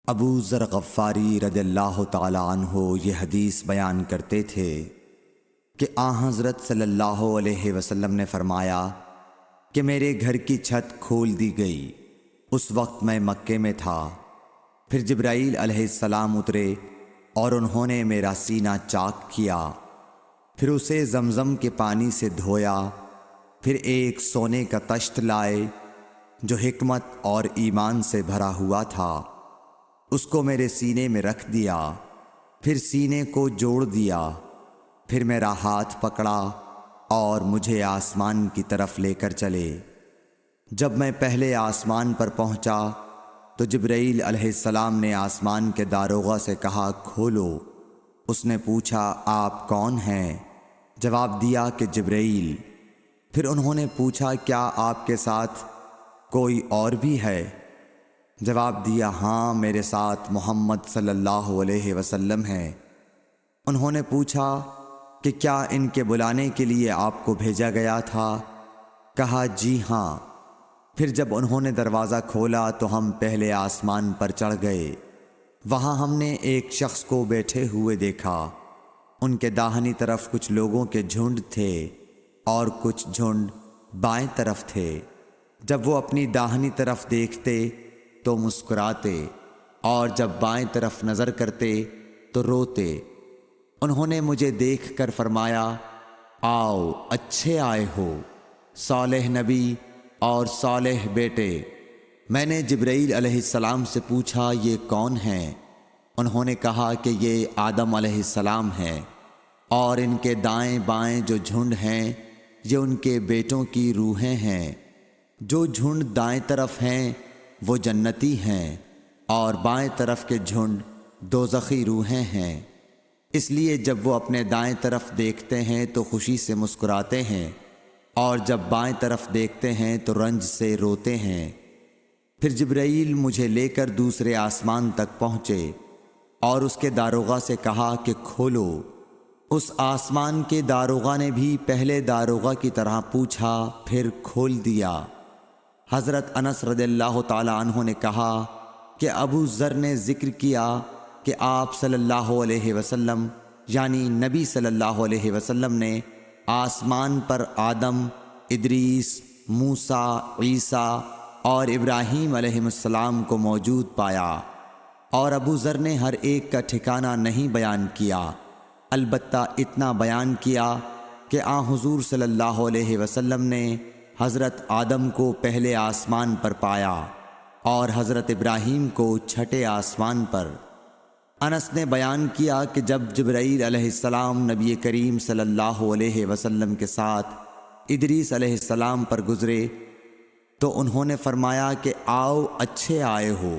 ابو ذر غفاری رضی اللہ تعالی عنہ یہ حدیث بیان کرتے تھے کہ حضرت صلی اللہ علیہ وسلم نے فرمایا کہ میرے گھر کی چھت کھول دی گئی۔ اس وقت میں مکے میں تھا۔ پھر جبرائیل علیہ السلام اترے اور انہوں نے میرا سینہ چاک کیا، پھر اسے زمزم کے پانی سے دھویا، پھر ایک سونے کا طشت لائے جو حکمت اور ایمان سے بھرا ہوا تھا، اس کو میرے سینے میں رکھ دیا، پھر سینے کو جوڑ دیا، پھر میرا ہاتھ پکڑا اور مجھے آسمان کی طرف لے کر چلے۔ جب میں پہلے آسمان پر پہنچا تو جبرائیل علیہ السلام نے آسمان کے داروغہ سے کہا کھولو۔ اس نے پوچھا آپ کون ہیں؟ جواب دیا کہ جبرائیل۔ پھر انہوں نے پوچھا کیا آپ کے ساتھ کوئی اور بھی ہے؟ جواب دیا ہاں، میرے ساتھ محمد صلی اللہ علیہ وسلم ہے۔ انہوں نے پوچھا کہ کیا ان کے بلانے کے لیے آپ کو بھیجا گیا تھا؟ کہا جی ہاں۔ پھر جب انہوں نے دروازہ کھولا تو ہم پہلے آسمان پر چڑھ گئے۔ وہاں ہم نے ایک شخص کو بیٹھے ہوئے دیکھا۔ ان کے داہنی طرف کچھ لوگوں کے جھنڈ تھے اور کچھ جھنڈ بائیں طرف تھے۔ جب وہ اپنی داہنی طرف دیکھتے تو مسکراتے اور جب بائیں طرف نظر کرتے تو روتے۔ انہوں نے مجھے دیکھ کر فرمایا آؤ اچھے آئے ہو، صالح نبی اور صالح بیٹے۔ میں نے جبرائیل علیہ السلام سے پوچھا یہ کون ہیں؟ انہوں نے کہا کہ یہ آدم علیہ السلام ہیں، اور ان کے دائیں بائیں جو جھنڈ ہیں یہ ان کے بیٹوں کی روحیں ہیں۔ جو جھنڈ دائیں طرف ہیں وہ جنتی ہیں، اور بائیں طرف کے جھنڈ دوزخی روحیں ہیں۔ اس لیے جب وہ اپنے دائیں طرف دیکھتے ہیں تو خوشی سے مسکراتے ہیں، اور جب بائیں طرف دیکھتے ہیں تو رنج سے روتے ہیں۔ پھر جبرائیل مجھے لے کر دوسرے آسمان تک پہنچے اور اس کے داروغہ سے کہا کہ کھولو۔ اس آسمان کے داروغہ نے بھی پہلے داروغہ کی طرح پوچھا، پھر کھول دیا۔ حضرت انس رضی اللہ تعالی عنہ نے کہا کہ ابو ذر نے ذکر کیا کہ آپ صلی اللہ علیہ وسلم یعنی نبی صلی اللہ علیہ وسلم نے آسمان پر آدم، ادریس، موسیٰ، عیسیٰ اور ابراہیم علیہ السلام کو موجود پایا، اور ابو ذر نے ہر ایک کا ٹھکانہ نہیں بیان کیا، البتہ اتنا بیان کیا کہ حضور صلی اللہ علیہ وسلم نے حضرت آدم کو پہلے آسمان پر پایا اور حضرت ابراہیم کو چھٹے آسمان پر۔ انس نے بیان کیا کہ جب جبرائیل علیہ السلام نبی کریم صلی اللہ علیہ وسلم کے ساتھ ادریس علیہ السلام پر گزرے تو انہوں نے فرمایا کہ آؤ اچھے آئے ہو،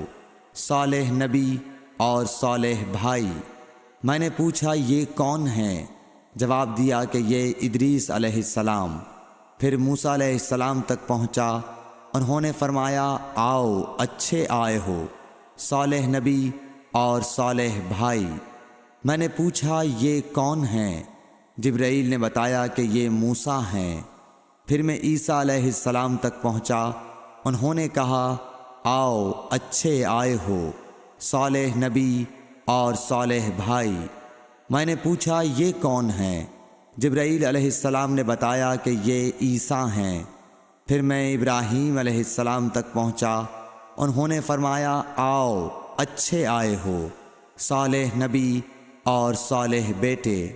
صالح نبی اور صالح بھائی۔ میں نے پوچھا یہ کون ہیں؟ جواب دیا کہ یہ ادریس علیہ السلام۔ پھر موسیٰ علیہ السلام تک پہنچا۔ انہوں نے فرمایا آؤ اچھے آئے ہو، صالح نبی اور صالح بھائی۔ میں نے پوچھا یہ کون ہیں؟ جبرائیل نے بتایا کہ یہ موسیٰ ہیں۔ پھر میں عیسیٰ علیہ السلام تک پہنچا۔ انہوں نے کہا آؤ اچھے آئے ہو، صالح نبی اور صالح بھائی۔ میں نے پوچھا یہ کون ہیں؟ جبرائیل علیہ السلام نے بتایا کہ یہ عیسیٰ ہیں۔ پھر میں ابراہیم علیہ السلام تک پہنچا۔ انہوں نے فرمایا آؤ اچھے آئے ہو، صالح نبی اور صالح بیٹے۔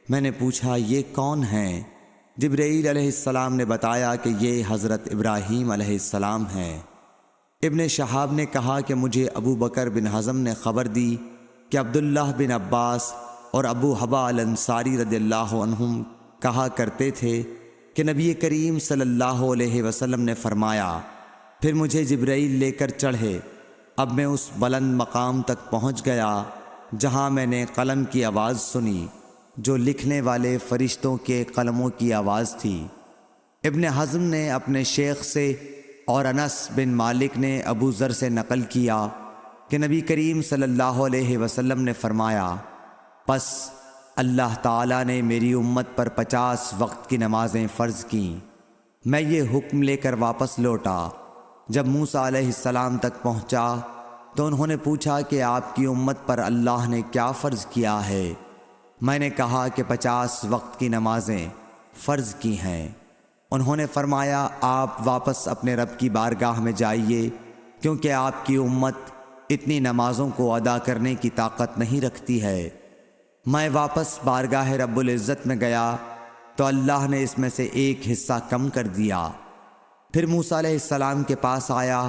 میں نے پوچھا یہ کون ہیں؟ جبرائیل علیہ السلام نے بتایا کہ یہ حضرت ابراہیم علیہ السلام ہیں۔ ابن شہاب نے کہا کہ مجھے ابو بکر بن حزم نے خبر دی کہ عبداللہ بن عباس اور ابو حبا الانصاری رضی اللہ عنہم کہا کرتے تھے کہ نبی کریم صلی اللہ علیہ وسلم نے فرمایا، پھر مجھے جبرائیل لے کر چڑھے۔ اب میں اس بلند مقام تک پہنچ گیا جہاں میں نے قلم کی آواز سنی جو لکھنے والے فرشتوں کے قلموں کی آواز تھی۔ ابن حزم نے اپنے شیخ سے اور انس بن مالک نے ابو ذر سے نقل کیا کہ نبی کریم صلی اللہ علیہ وسلم نے فرمایا، پس اللہ تعالیٰ نے میری امت پر 50 وقت کی نمازیں فرض کیں۔ میں یہ حکم لے کر واپس لوٹا۔ جب موسیٰ علیہ السلام تک پہنچا تو انہوں نے پوچھا کہ آپ کی امت پر اللہ نے کیا فرض کیا ہے؟ میں نے کہا کہ 50 وقت کی نمازیں فرض کی ہیں۔ انہوں نے فرمایا آپ واپس اپنے رب کی بارگاہ میں جائیے، کیونکہ آپ کی امت اتنی نمازوں کو ادا کرنے کی طاقت نہیں رکھتی ہے۔ میں واپس بارگاہ رب العزت میں گیا تو اللہ نے اس میں سے ایک حصہ کم کر دیا۔ پھر موسیٰ علیہ السلام کے پاس آیا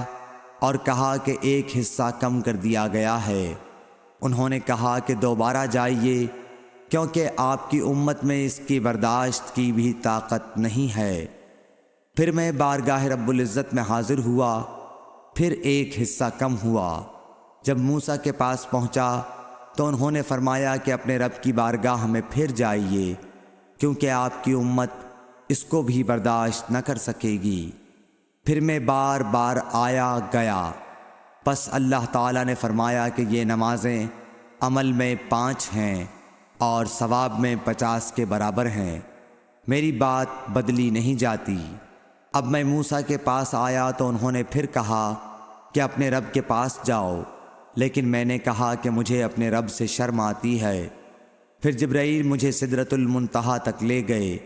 اور کہا کہ ایک حصہ کم کر دیا گیا ہے۔ انہوں نے کہا کہ دوبارہ جائیے، کیونکہ آپ کی امت میں اس کی برداشت کی بھی طاقت نہیں ہے۔ پھر میں بارگاہ رب العزت میں حاضر ہوا، پھر ایک حصہ کم ہوا۔ جب موسیٰ کے پاس پہنچا تو انہوں نے فرمایا کہ اپنے رب کی بارگاہ میں پھر جائیے، کیونکہ آپ کی امت اس کو بھی برداشت نہ کر سکے گی۔ پھر میں بار بار آیا گیا، پس اللہ تعالیٰ نے فرمایا کہ یہ نمازیں عمل میں 5 ہیں اور ثواب میں 50 کے برابر ہیں، میری بات بدلی نہیں جاتی۔ اب میں موسیٰ کے پاس آیا تو انہوں نے پھر کہا کہ اپنے رب کے پاس جاؤ، لیکن میں نے کہا کہ مجھے اپنے رب سے شرم آتی ہے۔ پھر جبرائیل مجھے سدرۃ المنتہا تک لے گئے،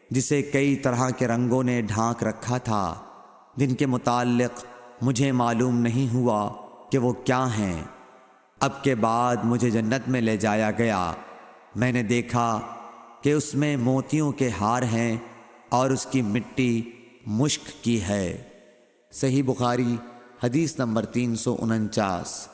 جسے کئی طرح کے رنگوں نے ڈھانک رکھا تھا، جن کے متعلق مجھے معلوم نہیں ہوا کہ وہ کیا ہیں۔ اب کے بعد مجھے جنت میں لے جایا گیا۔ میں نے دیکھا کہ اس میں موتیوں کے ہار ہیں اور اس کی مٹی مشک کی ہے۔ صحیح بخاری حدیث نمبر 349۔